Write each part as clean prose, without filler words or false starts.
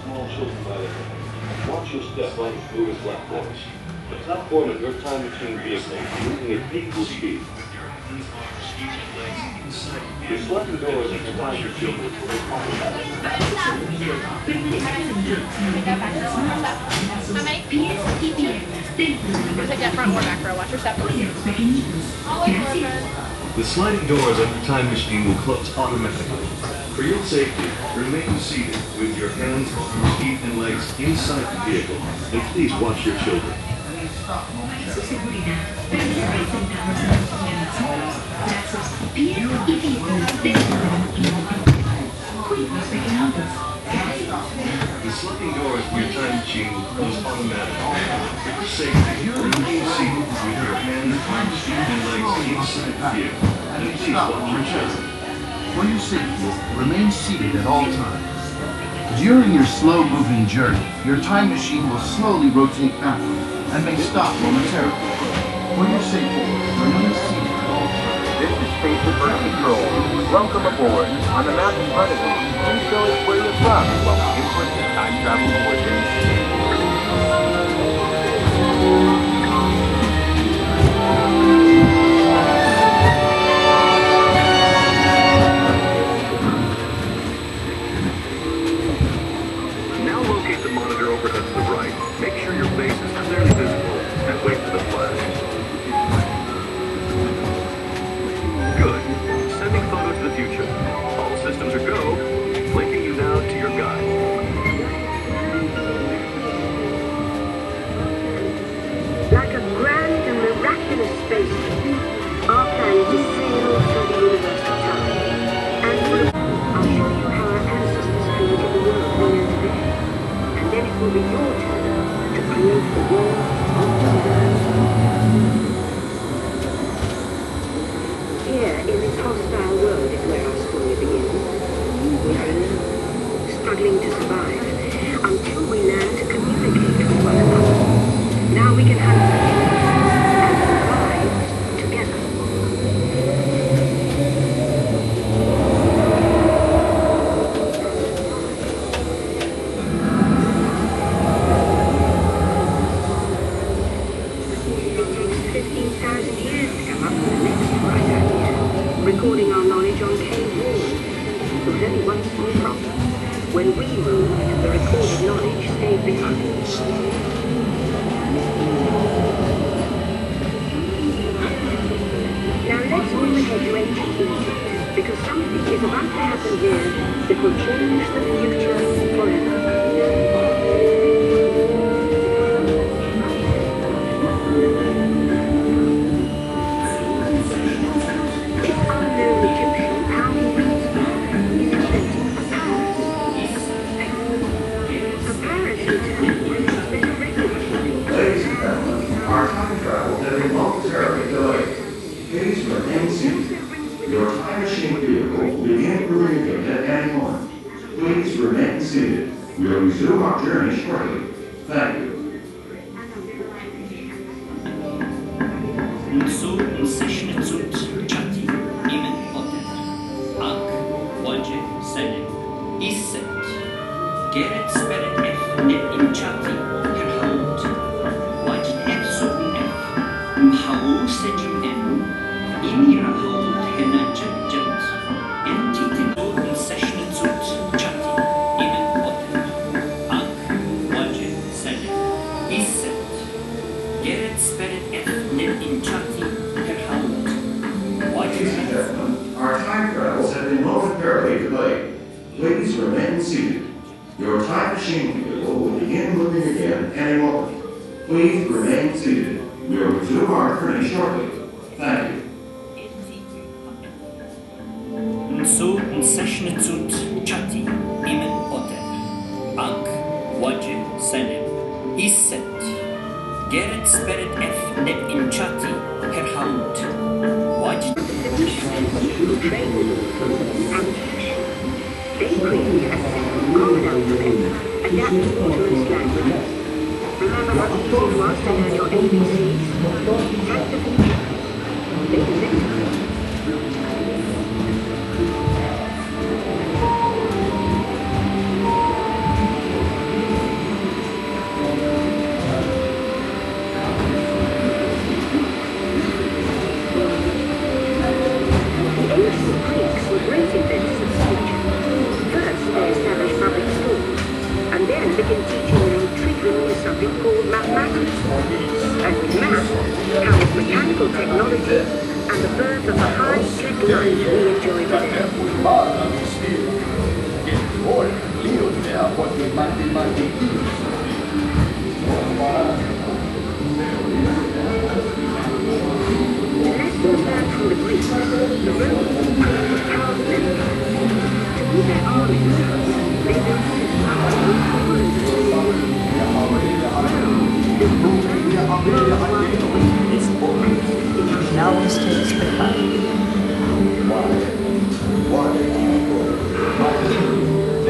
Small children by the hand. Watch your step on the smooth platforms. The platform of your time machine vehicle is moving at equal speed. The sliding doors at the time your children will automatic. Take that front or back row. Watch your step. The sliding doors of the time machine will close automatically. For your safety, remain seated with your hands, feet, and legs inside the vehicle, and please watch your children. The sliding doors of your time machine will close automatically. For your safety, remain seated with your hands, feet, and legs inside the vehicle, and please watch your children. For your safety, remain seated at all times. During your slow-moving journey, your time machine will slowly rotate backward and may stop momentarily. For your safety, remain seated at all times. This is Spaceship Earth Control. Welcome aboard. On the map in front of you, please show us where you're from while we input the time travel coordinates. Overhead to the right. Make sure your face is clearly visible and wait for the flash. Good. Sending photo to the future. All systems are go. Linking you now to your guide. Like a grand and miraculous spaceship, our planet is sailed through the universe of time. And I'll show you how our ancestors created the world we know today. Then it will be your turn to create the world of the earth. Here, in this hostile world, is where our story begins. We are alone, struggling to survive, until we learn to communicate with one another. Now we can hunt and survive together. Recording our knowledge on cave walls. There was only one small problem. When we moved, the recorded knowledge stayed behind. Now let's move ahead to ancient Egypt, because something is about to happen here that will change the future forever. Your time machine vehicle will begin moving again at any moment. Please remain seated. We'll resume our journey shortly. Thank you. Our time travels have been momentarily delayed. Please remain seated. Your time machine vehicle will begin moving again any moment. Please remain seated. We'll resume our journey shortly. Thank you. نسو نسشن تسوت شاتي إيمن أوتر أنك وجه سنة Gerrit Spirit F. Net Inchati Herhamut. What? They create a simple common alphabet adaptable to most languages. Remember how easy it was to learn your ABCs? Take the future. They invent begin teaching them trivial subject called mathematics. And with math comes mechanical technology and the birth of the high-tech life we enjoy today. Lessons learned from the Greeks, the Romans, the Charles to be their armies, they built Now let's take a step back.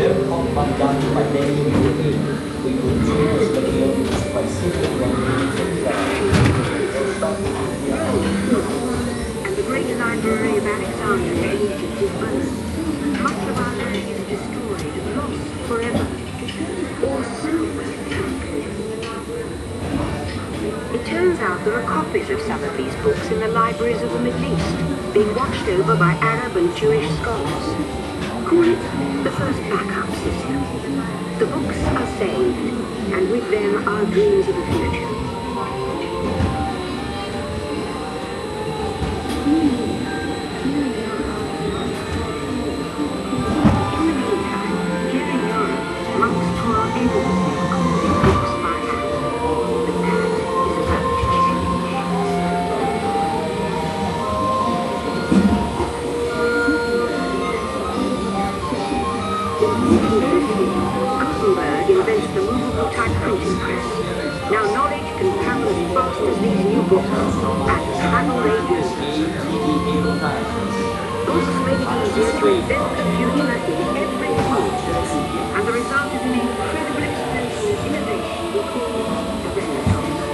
Welcome, Madame, my name is We will choose the audience by simply and the great library of Alexandria in Egypt is burned. Much of our learning is destroyed, lost forever. Or so we think. It turns out there are copies of some of these books in the libraries of the Middle East, being watched over by Arab and Jewish scholars. Call it the first backup system. The books are saved, and with them our dreams of the future. Invents the movable type printing press. Now knowledge can travel as fast as these new books, and travel they do. Books make it easier to invent the future in every field, and the result is an incredible explosion of innovation we call the Renaissance.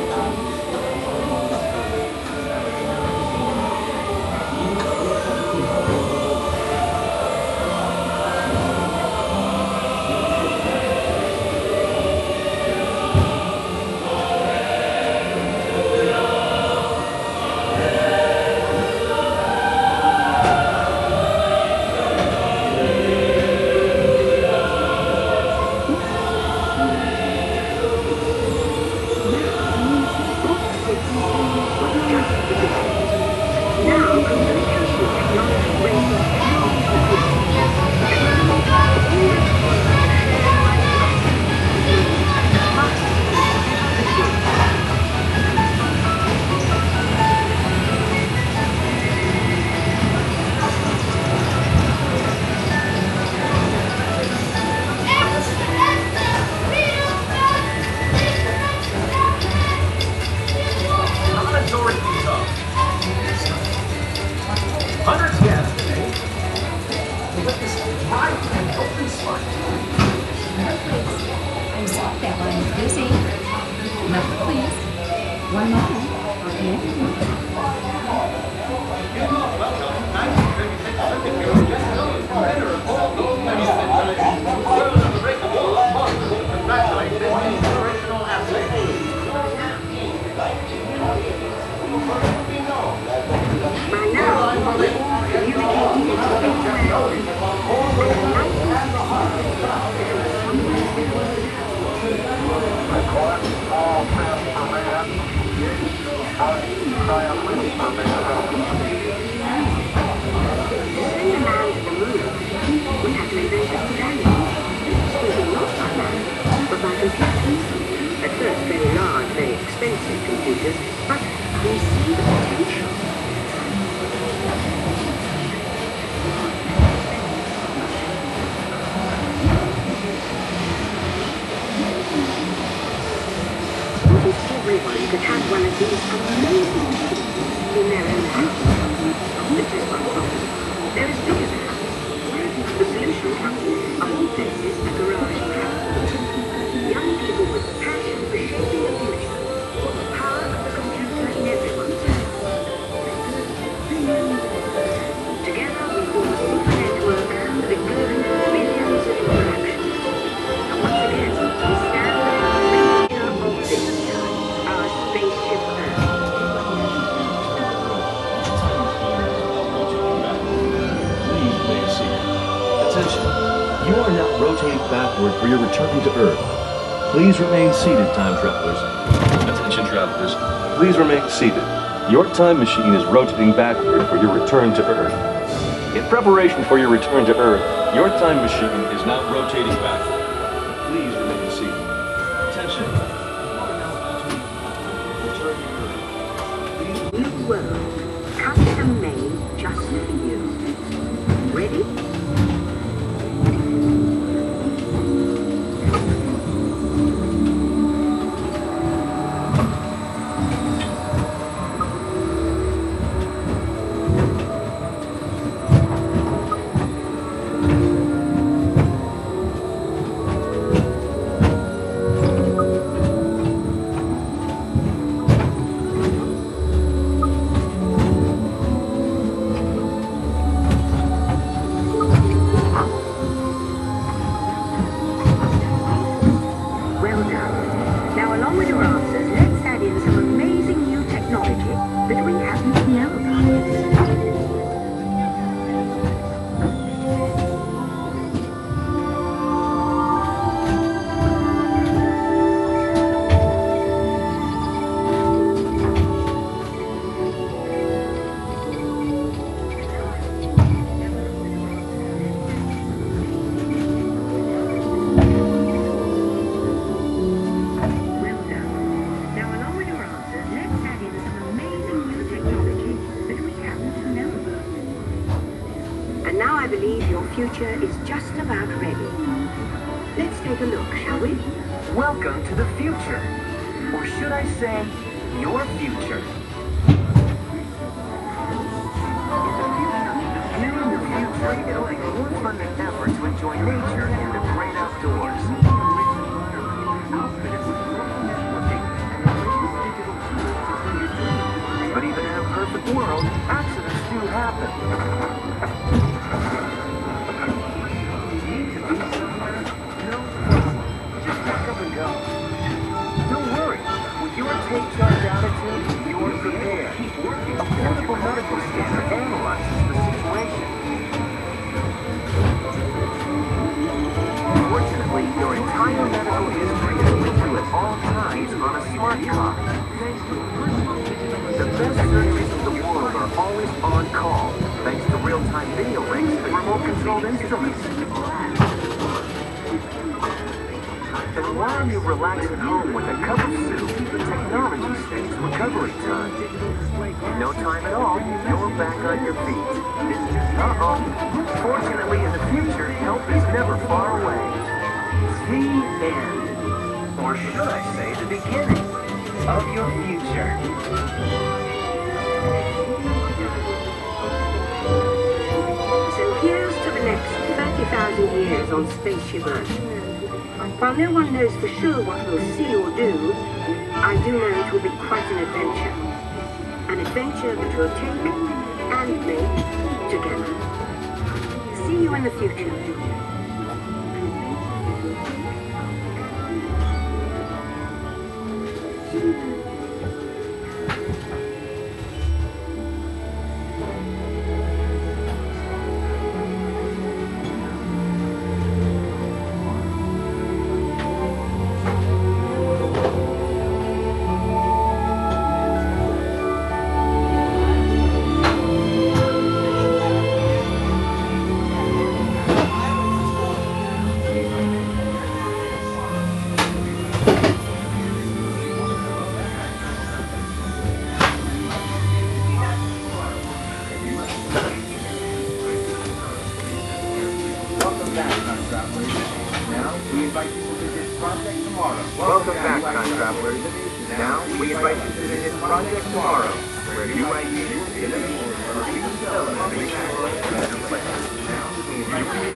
Everyone could one of these amazing machines in their own house. But just one problem. There is bigger than that. The solution comes in all places a garage transport. Young people with passion for shaping the future put the power of the computer in everyone's hands. Together we form a super network that includes billions of interactions. And once again, we stand at the center of this time, our spaceship Earth. Please remain seated. Attention. You are now rotating backward for your return to Earth. Please remain seated, time travelers. Attention, travelers. Please remain seated. Your time machine is rotating backward for your return to Earth. In preparation for your return to Earth, your time machine is now rotating backward. Please remain seated. Attention. You are now entering return to Earth. New world, custom made just for you. Ready? Well done. Now, along with your answers, let's add in some amazing new technology that we happen to know about. Well done. Now, along with your answers, let's add in some amazing new technology that we happen to know about. And now I believe your future is just about ready. Let's take a look, shall we? Welcome to the future. Or should I say, your future. Here in the future, it'll be more fun than ever to enjoy nature and the great outdoors. But even in a perfect world, accidents do happen. Need to be somewhere? No problem. Just pack up and go. Don't worry. With your take charge attitude, you're prepared. A portable medical scanner analyzes the situation. Fortunately, your entire medical history is with you at all times on a smart card. The best surgeries in the world are always on call, thanks to real-time video links and remote-controlled instruments. And while you relax at home with a cup of soup, technology saves recovery time. In no time at all, you're back on your feet. Uh-oh. Fortunately, in the future, help is never far away. The end. Or should I say, the beginning of your future. So here's to the next 30,000 years on Spaceship Earth. While no one knows for sure what we'll see or do, I do know it will be quite an adventure. An adventure that we'll take and make together. See you in the future. Welcome back, time travelers. Now, we invite you to visit Welcome back, time travelers. Now, we invite you to visit Project Tomorrow, where new ideas, innovation,